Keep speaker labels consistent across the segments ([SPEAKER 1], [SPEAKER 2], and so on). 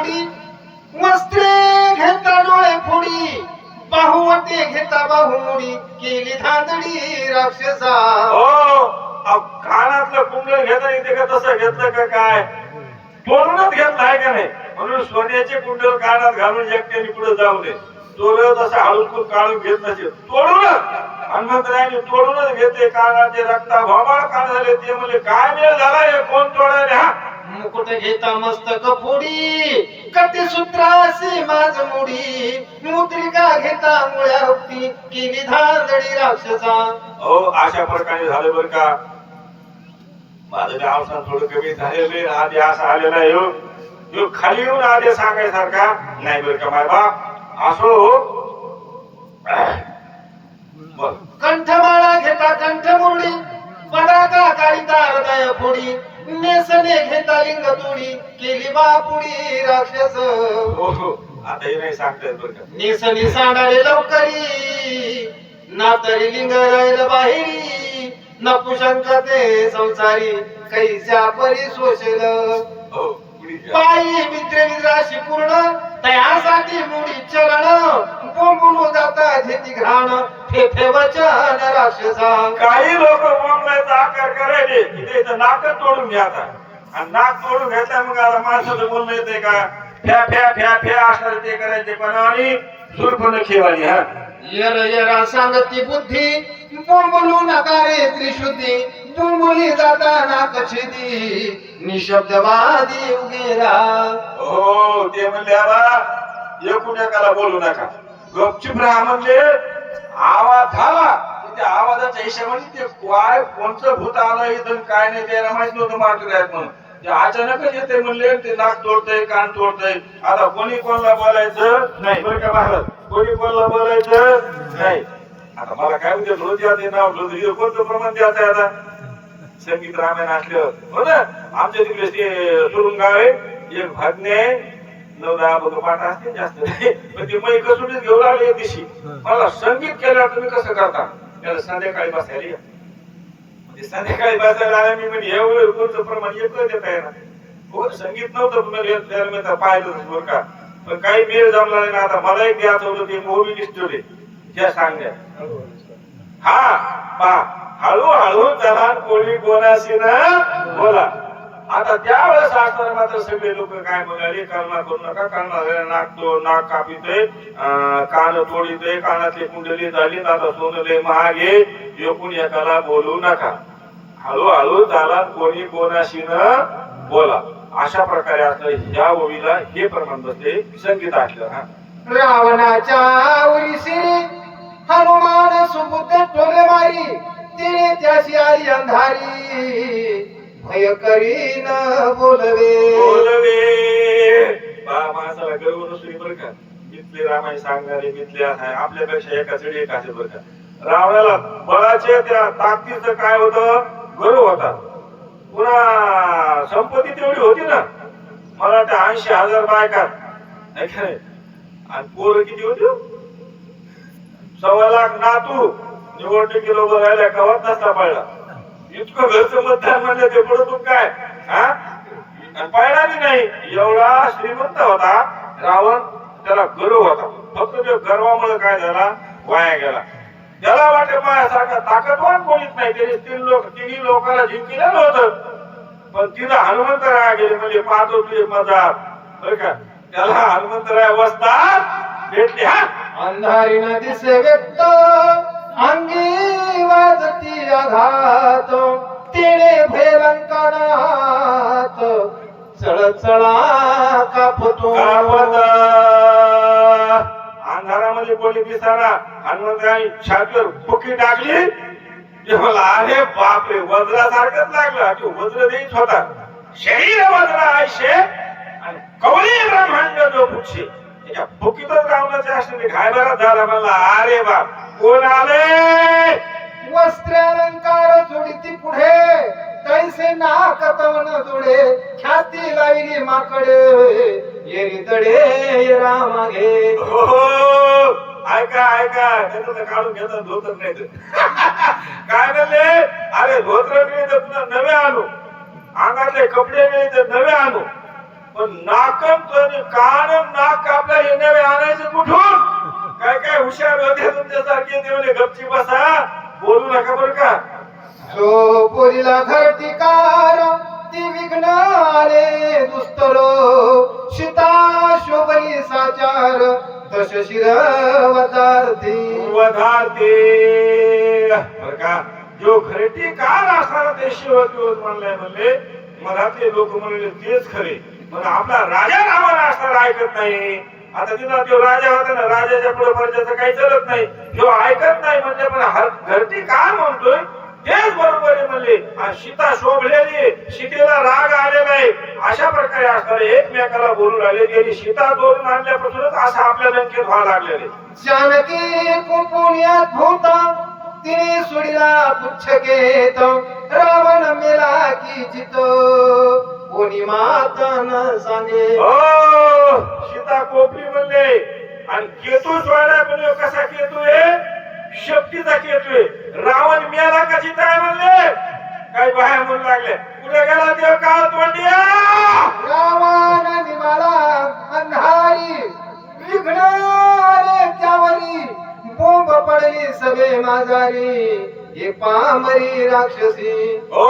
[SPEAKER 1] मुडी वस्त्रे घेता डोळे फोडी बाहुवते घेता बाहुमुडी केली धांदडी राक्षसा
[SPEAKER 2] हो कानातलं कुंडल घेता येते का तसं घेतलं का काय तोडूनच घेतलं आहे का नाही म्हणून सोन्याचे कुंडल कानात घालून एकट्याने पुढे जाऊ नये चोर तसं हळूकून काढून घेत नसेल तोडूनच हनुमंतरायांनी तोडूनच घेतले कानाचे रक्ता भाबाळ कान झाले ते म्हणले काय मेळ झाला हे कोण तोडायला हा
[SPEAKER 1] मुकुट घेता मस्तक फोडी कटी सूत्रासी माझ मुडी मुद्रिका घेता मुळ्या रुक्ती केली धांदडी राक्षसा
[SPEAKER 2] हो अशा प्रकारे झाले बर का माझं बी अवसान थोडं कमी झालेलं आधी असं आलेला ह्यो खाली येऊन आधी सांगायसारखा नाही बर का माय बाप असो
[SPEAKER 1] कंठमाळा घेता कंठ मुरडी पदाका काढिता हृदय फोडी नेसने घेता लिंग तोडी केली बापुडी राक्षस
[SPEAKER 2] हो आता हे नाही सांगता येत बर का
[SPEAKER 1] नेसनी सांडाळे लवकरी नातरी लिंग राहिल बाहेरी नपुशंक ते संसारी कैच्या परी शोषल
[SPEAKER 2] हो
[SPEAKER 1] पायी मित्र विद्राशी पूर्ण तयासाठी मुडी चरण बोंबून जाता घेती घाण फेफे वचन राक्षसा
[SPEAKER 2] काही लोक बोंबलायचा आकार करायचे की त्याचं नाक तोडून घ्यायचा आणि नाक तोडून घेतल्या मग आता माणसाचं बोलणं येते का फ्या फ्या फ्या फ्या असणार ते करायचे पण आणि सुरपण खेवाली हा
[SPEAKER 1] यर यरा सांगती बुद्धी बोंबलू नका रे त्रिशुद्धी बोंबली जाता नाकछिदी निशब्दवादी उगेरा
[SPEAKER 2] हो ते म्हणले आबा एकूण एकाला बोलू नका गपचूप राहा म्हणले आवाज झाला त्या आवाजाच्या हिशोबाने ते काय कोणचं भूत आलं इथं काय नाही त्याला माहित नव्हतं मार्ग आहेत म्हणून ते अचानकच येते म्हणले ते नाक तोडतय कान तोडतय आता कोणी कोणाला बोलायचं नाही बरं का महाराज कोणी कोणाला बोलायचं नाही आता मला काय म्हणजे रोज याते नाव रोज कोणतं प्रमाण द्यायचं आहे आता संगीत रामायण असल्यावर हो ना आमच्या तिकडे ते सुरुंग गाव आहे एक भागने 9-10 बघ पाठ असते जास्त नाही पण ते मै कसोटीच घेऊन आले दिवशी मला संगीत केल्यावर तुम्ही कसं करता त्याला संध्याकाळी बसायला या म्हणजे संध्याकाळी बसायला आल्या मी म्हणजे एवढं कोणतं प्रमाण येतं देता येणार हो संगीत नव्हतं त्याला मी पाहिलं बरं का पण काही मेळ जमला नाही ना आता मला एक द्यायचं होतं ते मूवी दिसतोय त्या सांगण्या हा पा हळूहळू चला कोणी कोणाशी ना बोला आता त्यावेळेस असताना मात्र सगळे लोक काय म्हणाले कल्पना करू नका कारण नाक कापितोय कान तोडीतोय कानातली कुंडली झाली आता सोनले महागे एकूण एकाला बोलू नका हळूहळू चला कोणी कोणाशी न बोला अशा प्रकारे असलं ह्या ओळीला हे प्रमाण बसते संगीत असलं हा
[SPEAKER 1] रावणाच्या उरीशी हनुमान सुबुद्ध टोले मारी तिने त्याशी आली अंधारी भय करीन बोलवे माणसाला गर्व नसली बरं का इथले रामायण सांगणारे इथले आपल्यापेक्षा एका चढी एक असे बरं का रावणाला बळाचे त्या ताकदीचं काय होतं गर्व होता पुन्हा संपत्ती तेवढी होती ना मला त्या 80,000 बायका नाही का आणि पोरं किती होती 1.25 लाख नातू निवडणुकी लोक राहिल्या कवात नसता पाळला इतकं घरचं मतदान म्हणलं ते पडतो काय हा पाळला बी नाही एवढा श्रीमंत होता रावण त्याला गर्व होता फक्त त्या गर्वामुळे काय झाला वाया गेला त्याला वाटे माझ्यासारखा ताकदवान कोणीच नाही त्याने तिन्ही लोकांना जिंकलेलं होतं पण तिथं हनुमंतराया गेले म्हणजे पाहतो तुझे मजार बरं का त्याला हनुमंतराया वस्तात भेटले हा अंधारी न दिसे व्यक्त अंगी वाजती आघात तिने भयंकरात चळचळा कापतो अंधारामध्ये कोणी दिसाना हनुमंतरायांनी छातीवर बुकी टाकली अरे बापरे वज्रासारखंच लागलं की वज्र देत होता शरीर वज्र आयशे आणि कवळी ब्रह्मांड जो पुक्षे त्याच्या बुकीतच रावणाचे असणे घायबरात झाला म्हणला अरे बाप कोण आले वस्त्र अलंकार जोडीती पुढे कैसे नाकतवन जोडे ख्याती लावली माकडे येरी तडे रामागे ऐका ऐका त्याचं काढून घेतात धोतर नाही काय म्हणले अरे धोतर मिळते पुन्हा नवे आणू अंगातले कपडे मिळते नवे आणू
[SPEAKER 2] पण कान नाक आपल्या येण्यावे आणायचं कुठून? काय काय हुशार होते तुमच्यासारखे, ते म्हणजे गपची बसा, बोलू नका बरं का.
[SPEAKER 1] जो बोलिला घटिकार ती विघ्न आले दुस्तर सीता शोभली साचार दशशिर वदार्थी
[SPEAKER 2] वधारते बरं का. जो घरटीकार असणारा ते शिवत्योज म्हणले मधातले लोक म्हणले तेच खरे, पण आपला राजा रामाला असणारा ऐकत नाही. आता तिथं तो राजा होता ना, राजाच्या पुढे पर्यंत काही चलत नाही, तो ऐकत नाही म्हणजे, पण घरटीकार म्हणतोय तेच बरोबर आहे म्हणले. आणि सीता शोभलेली, सीतेला राग आलेला आहे, अशा प्रकारे असणारे एकमेकाला बोलू लागले. त्यांनी सीता दोरून आणल्यापासूनच असं आपल्या लंकेत व्हायला लागलेले.
[SPEAKER 1] जानकी कुपुण्यात होता तिने सुडिला पुच्छकेत रावण मेला की जित कोणी माता न सांगे.
[SPEAKER 2] हो, सीता कोपली म्हणले आणि केतू सोडला म्हणले. कसा केतू आहे? शक्तीचा केतू आहे. रावण मेला का चिता म्हणले? काही बाहेर म्हणू लागले. कुठे गेला देव काळ तोंडिया?
[SPEAKER 1] रावण निमाला अंधारी विघ्न आले त्यावरी बोंब पडली सभे माझारी हे पामरी राक्षसी.
[SPEAKER 2] हो,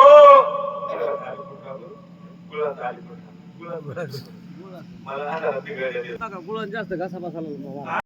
[SPEAKER 2] मला
[SPEAKER 3] गुळात जास्त घासा बसायला